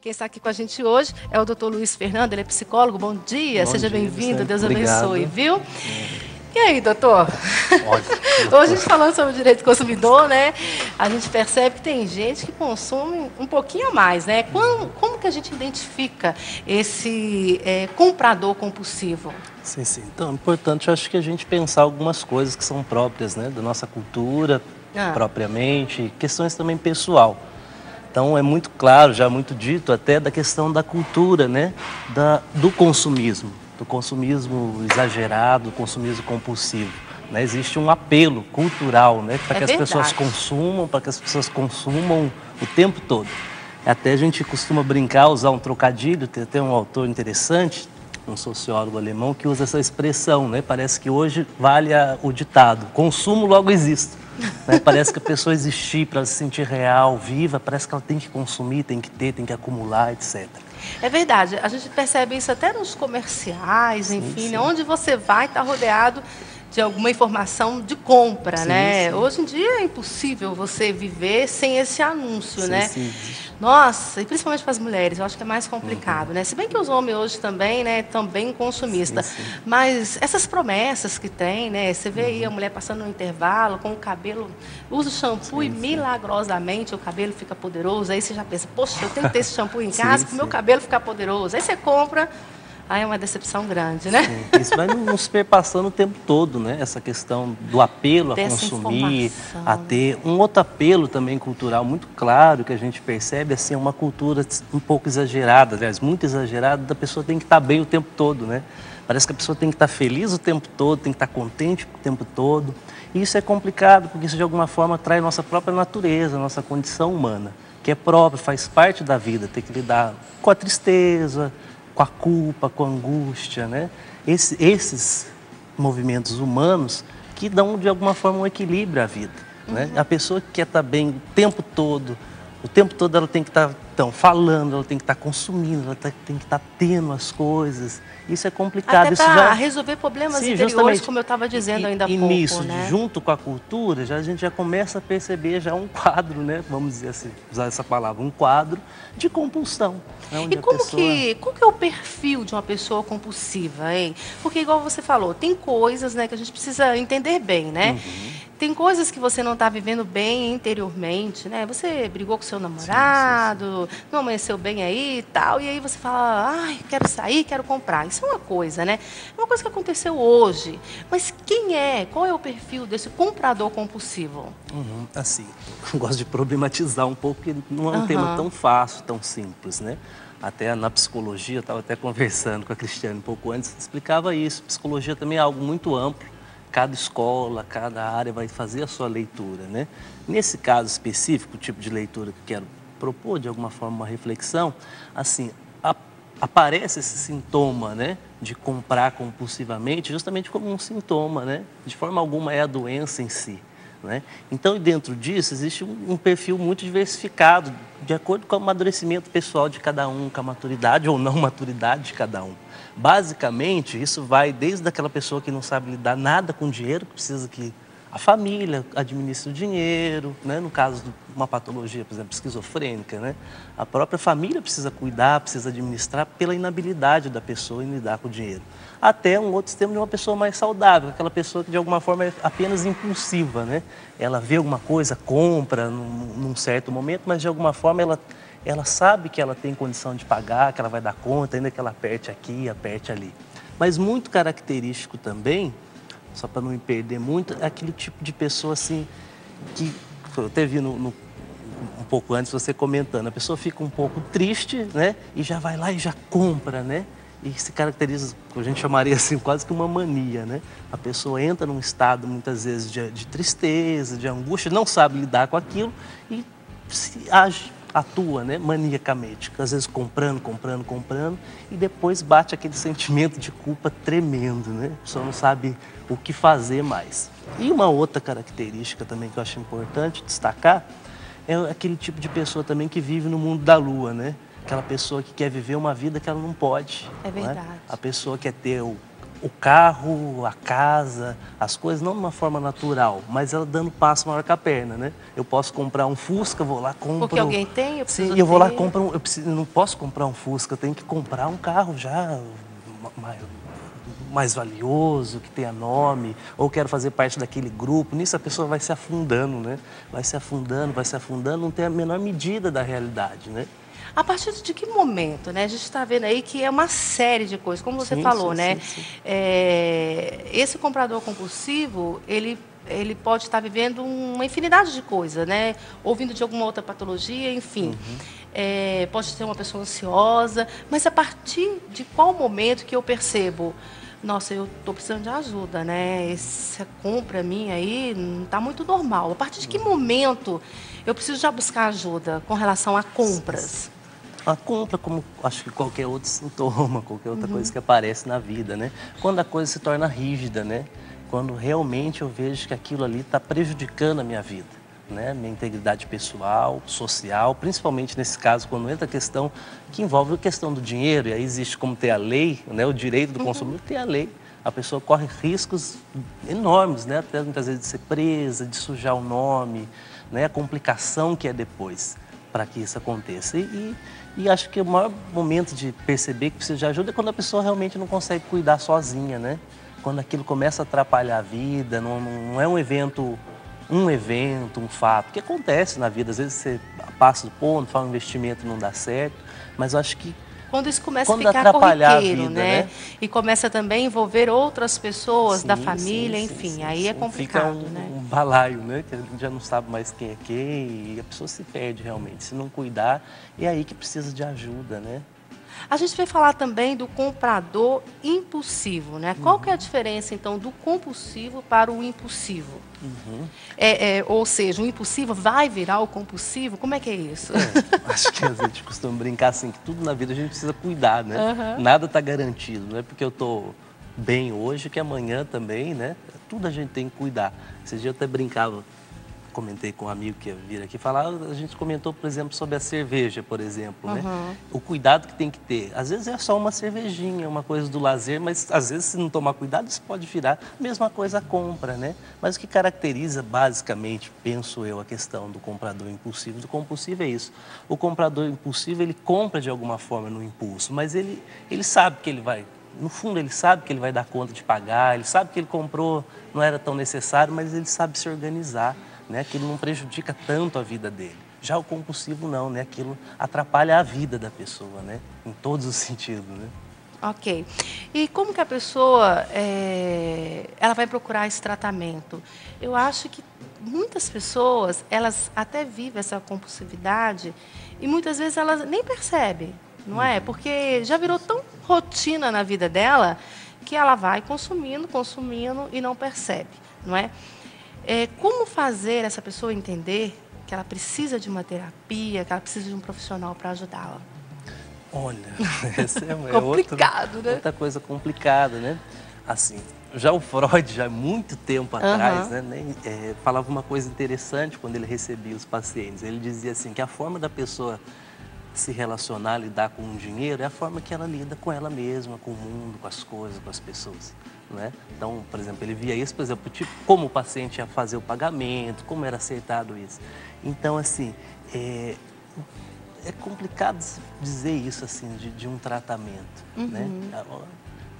Quem está aqui com a gente hoje é o Dr. Luiz Fernando, ele é psicólogo. Bom dia, seja bem-vindo, Deus abençoe, viu? E aí, doutor? Hoje a gente falando sobre o direito do consumidor, né? A gente percebe que tem gente que consome um pouquinho a mais, né? Como que a gente identifica esse comprador compulsivo? Sim, sim. Então, é importante, eu acho que a gente pensar algumas coisas que são próprias, né, da nossa cultura, propriamente, questões também pessoal. Então, é muito claro, já muito dito, até da questão da cultura, né, do consumismo exagerado, do consumismo compulsivo. Né? Existe um apelo cultural, né, para que as pessoas consumam, para que as pessoas consumam o tempo todo. Até a gente costuma brincar, usar um trocadilho, tem até um autor interessante, um sociólogo alemão, que usa essa expressão, né? Parece que hoje vale o ditado, consumo logo existo. Né? Parece que a pessoa existir para se sentir real, viva, parece que ela tem que consumir, tem que ter, tem que acumular, etc. É verdade, a gente percebe isso até nos comerciais, enfim, sim. Onde você vai estar rodeado de alguma informação de compra, sim, né? Sim. Hoje em dia é impossível você viver sem esse anúncio, sim, né? Sim. Nossa, e principalmente para as mulheres, eu acho que é mais complicado, né? Se bem que os homens hoje também, né, também consumistas. Sim, sim. Mas essas promessas que tem, né? Você vê aí a mulher passando no intervalo com o cabelo, usa o shampoo sim, e milagrosamente o cabelo fica poderoso. Aí você já pensa, poxa, eu tenho que ter esse shampoo em casa para o meu cabelo ficar poderoso. Aí você compra. Aí é uma decepção grande, né? Sim, isso vai nos perpassando o tempo todo, né? Essa questão do apelo a consumir, a ter um outro apelo também cultural muito claro que a gente percebe, assim, uma cultura um pouco exagerada, aliás, muito exagerada, da pessoa tem que estar bem o tempo todo, né? Parece que a pessoa tem que estar feliz o tempo todo, tem que estar contente o tempo todo. E isso é complicado, porque isso de alguma forma traz nossa própria natureza, nossa condição humana, que é própria, faz parte da vida, ter que lidar com a tristeza, com a culpa, com a angústia, né? Esses movimentos humanos que dão, de alguma forma, um equilíbrio à vida, né? A pessoa que quer estar bem o tempo todo ela tem que estar falando, ela tem que estar consumindo, ela tem que estar tendo as coisas. Isso é complicado. Até para resolver problemas interiores, justamente, como eu estava dizendo ainda há pouco. E nisso, né? Junto com a cultura, a gente já começa a perceber já um quadro, né? Vamos dizer assim, usar essa palavra, um quadro de compulsão. Né? E qual que é o perfil de uma pessoa compulsiva, hein? Porque, igual você falou, tem coisas, né, que a gente precisa entender bem, né? Tem coisas que você não está vivendo bem interiormente, né? Você brigou com seu namorado, não amanheceu bem aí e tal, e aí você fala, ai, quero sair, quero comprar. Isso é uma coisa, né? É uma coisa que aconteceu hoje. Mas qual é o perfil desse comprador compulsivo? Assim, eu gosto de problematizar um pouco, porque não é um tema tão fácil, tão simples, né? Até na psicologia, eu estava até conversando com a Cristiane um pouco antes, explicava isso. Psicologia também é algo muito amplo. Cada escola, cada área vai fazer a sua leitura, né? Nesse caso específico, o tipo de leitura que quero propor, de alguma forma, uma reflexão, assim, aparece esse sintoma, né, de comprar compulsivamente, justamente como um sintoma, né? De forma alguma é a doença em si, né? Então, dentro disso, existe um perfil muito diversificado, de acordo com o amadurecimento pessoal de cada um, com a maturidade ou não maturidade de cada um. Basicamente, isso vai desde aquela pessoa que não sabe lidar nada com dinheiro, que precisa que a família administre o dinheiro, né? No caso de uma patologia, por exemplo, esquizofrênica, né? A própria família precisa cuidar, precisa administrar pela inabilidade da pessoa em lidar com o dinheiro. Até um outro extremo de uma pessoa mais saudável, aquela pessoa que de alguma forma é apenas impulsiva, né? Ela vê alguma coisa, compra num certo momento, mas de alguma forma ela sabe que ela tem condição de pagar, que ela vai dar conta, ainda que ela aperte aqui, aperte ali. Mas muito característico também, só para não me perder muito, é aquele tipo de pessoa assim, que eu até vi um pouco antes você comentando, a pessoa fica um pouco triste, né? E já vai lá e já compra, né? E se caracteriza, a gente chamaria assim, quase que uma mania, né? A pessoa entra num estado, muitas vezes, de tristeza, de angústia, não sabe lidar com aquilo e atua, né, maniacamente, às vezes comprando, e depois bate aquele sentimento de culpa tremendo, né? A pessoa não sabe o que fazer mais. E uma outra característica também que eu acho importante destacar é aquele tipo de pessoa também que vive no mundo da lua, né? Aquela pessoa que quer viver uma vida que ela não pode. É verdade. Né? A pessoa quer ter o carro, a casa, as coisas, não de uma forma natural, mas ela dando passo maior que a perna, né? Eu posso comprar um Fusca, vou lá, compro... Porque alguém tem, eu preciso Sim, eu vou lá, compro eu não posso comprar um Fusca, eu tenho que comprar um carro já mais valioso, que tenha nome, ou quero fazer parte daquele grupo. Nisso a pessoa vai se afundando, né? Vai se afundando, não tem a menor medida da realidade, né? A partir de que momento, né? A gente está vendo aí que é uma série de coisas, como você falou, né? Sim. Esse comprador compulsivo, ele pode estar vivendo uma infinidade de coisas, né? Ouvindo de alguma outra patologia, enfim. Pode ser uma pessoa ansiosa, mas a partir de qual momento que eu percebo, nossa, eu estou precisando de ajuda, né? Essa compra minha aí não está muito normal. A partir de que momento eu preciso já buscar ajuda com relação a compras? A compra, como acho que qualquer outro sintoma, qualquer outra coisa que aparece na vida, né? Quando a coisa se torna rígida, né? Quando realmente eu vejo que aquilo ali está prejudicando a minha vida, né? Minha integridade pessoal, social, principalmente nesse caso, quando entra a questão que envolve a questão do dinheiro, e aí existe como ter a lei, né? O direito do consumidor ter a lei. A pessoa corre riscos enormes, né? Até muitas vezes de ser presa, de sujar o nome, né? A complicação que é depois para que isso aconteça. E acho que o maior momento de perceber que precisa de ajuda é quando a pessoa realmente não consegue cuidar sozinha, né? Quando aquilo começa a atrapalhar a vida, não é um evento, um fato, que acontece na vida. Às vezes você passa do ponto, faz um investimento e não dá certo, mas eu acho que quando isso começa a ficar corriqueiro, né? E começa também a envolver outras pessoas da família, enfim, aí é complicado, fica né? um balaio, né? Que a gente já não sabe mais quem é quem e a pessoa se perde realmente. Se não cuidar, é aí que precisa de ajuda, né? A gente vai falar também do comprador impulsivo, né? Qual que é a diferença, então, do compulsivo para o impulsivo? Ou seja, o impulsivo vai virar o compulsivo? Como é que é isso? Acho que a gente costuma brincar assim, que tudo na vida a gente precisa cuidar, né? Nada está garantido, não é porque eu estou bem hoje que amanhã também, né? Tudo a gente tem que cuidar. Esse dia eu até brincava, comentei com um amigo que ia vir aqui falar, a gente comentou, por exemplo, sobre a cerveja, por exemplo, né? O cuidado que tem que ter. Às vezes é só uma cervejinha, uma coisa do lazer, mas às vezes se não tomar cuidado, isso pode virar a mesma coisa a compra, né? Mas o que caracteriza basicamente, penso eu, a questão do comprador impulsivo, do compulsivo é isso. O comprador impulsivo, ele compra de alguma forma no impulso, mas ele sabe que ele vai... No fundo, ele sabe que ele vai dar conta de pagar, ele sabe que ele comprou, não era tão necessário, mas ele sabe se organizar, né? Aquilo não prejudica tanto a vida dele. Já o compulsivo não, né? Aquilo atrapalha a vida da pessoa, né? Em todos os sentidos, né? Ok. E como que a pessoa ela vai procurar esse tratamento? Eu acho que muitas pessoas, elas até vivem essa compulsividade e muitas vezes elas nem percebem, não é? Porque já virou tão rotina na vida dela que ela vai consumindo e não percebe, não é? Como fazer essa pessoa entender que ela precisa de uma terapia, que ela precisa de um profissional para ajudá-la? Olha, essa complicado, né? Outra coisa complicada, né? Assim, já o Freud, já há muito tempo atrás, né, falava uma coisa interessante quando ele recebia os pacientes. Ele dizia assim, que a forma da pessoa se relacionar, lidar com o dinheiro, é a forma que ela lida com ela mesma, com o mundo, com as coisas, com as pessoas. Né? Então, por exemplo, ele via isso, por exemplo, tipo, como o paciente ia fazer o pagamento, como era acertado isso. Então, assim, é complicado dizer isso, assim, de um tratamento, né?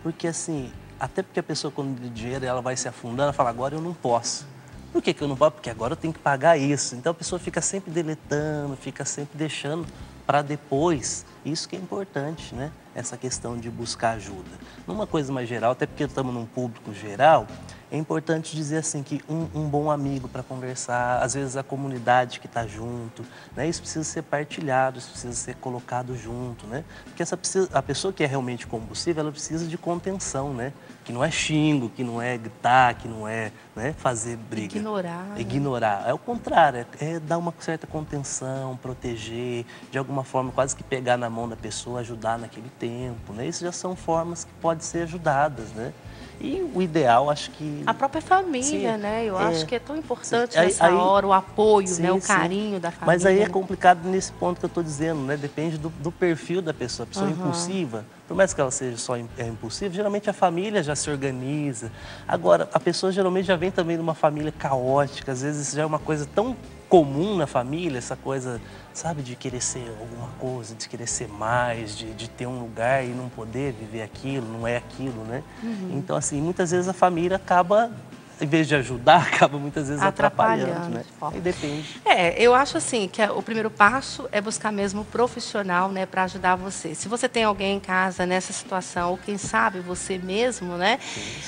Porque, assim, até porque a pessoa, quando tem dinheiro, ela vai se afundando, ela fala, agora eu não posso. Por que eu não posso? Porque agora eu tenho que pagar isso. Então, a pessoa fica sempre deletando, fica sempre deixando para depois. Isso que é importante, né? Essa questão de buscar ajuda. Numa coisa mais geral, até porque estamos num público geral, é importante dizer assim que um bom amigo para conversar, às vezes a comunidade que está junto, né? Isso precisa ser partilhado, isso precisa ser colocado junto, né? Porque a pessoa que é realmente compulsiva, ela precisa de contenção, né? Que não é xingo, que não é gritar, que não é, né, fazer briga. Ignorar. É o contrário, é dar uma certa contenção, proteger, de alguma forma quase que pegar na mão da pessoa, ajudar naquele tempo, né? Isso já são formas que podem ser ajudadas, né? E o ideal, acho que... A própria família, sim, né? Eu acho que é tão importante sim. nessa hora o apoio, sim, né? O sim. carinho da família. Mas aí é complicado nesse ponto que eu estou dizendo, né? Depende do perfil da pessoa. A pessoa impulsiva, por mais que ela seja só impulsiva, geralmente a família já se organiza. Agora, a pessoa geralmente já vem também de uma família caótica, às vezes já é uma coisa tão comum na família, essa coisa, sabe, de querer ser alguma coisa, de querer ser mais, de ter um lugar e não poder viver aquilo, não é aquilo, né? Então, assim, muitas vezes a família acaba, em vez de ajudar, acaba muitas vezes atrapalhando, né? E depende. Eu acho assim que o primeiro passo é buscar mesmo um profissional, né, para ajudar você. Se você tem alguém em casa nessa situação, ou quem sabe você mesmo, né,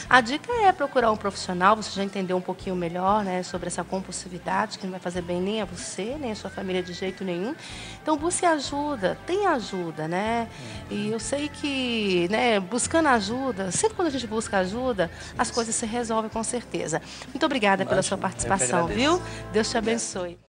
a dica é procurar um profissional, você já entendeu um pouquinho melhor, né, sobre essa compulsividade, que não vai fazer bem nem a você, nem a sua família de jeito nenhum. Então, busque ajuda, tenha ajuda, né? E eu sei que, né, buscando ajuda, sempre quando a gente busca ajuda, as coisas se resolvem com certeza. Muito obrigada pela sua participação, viu? Deus te abençoe.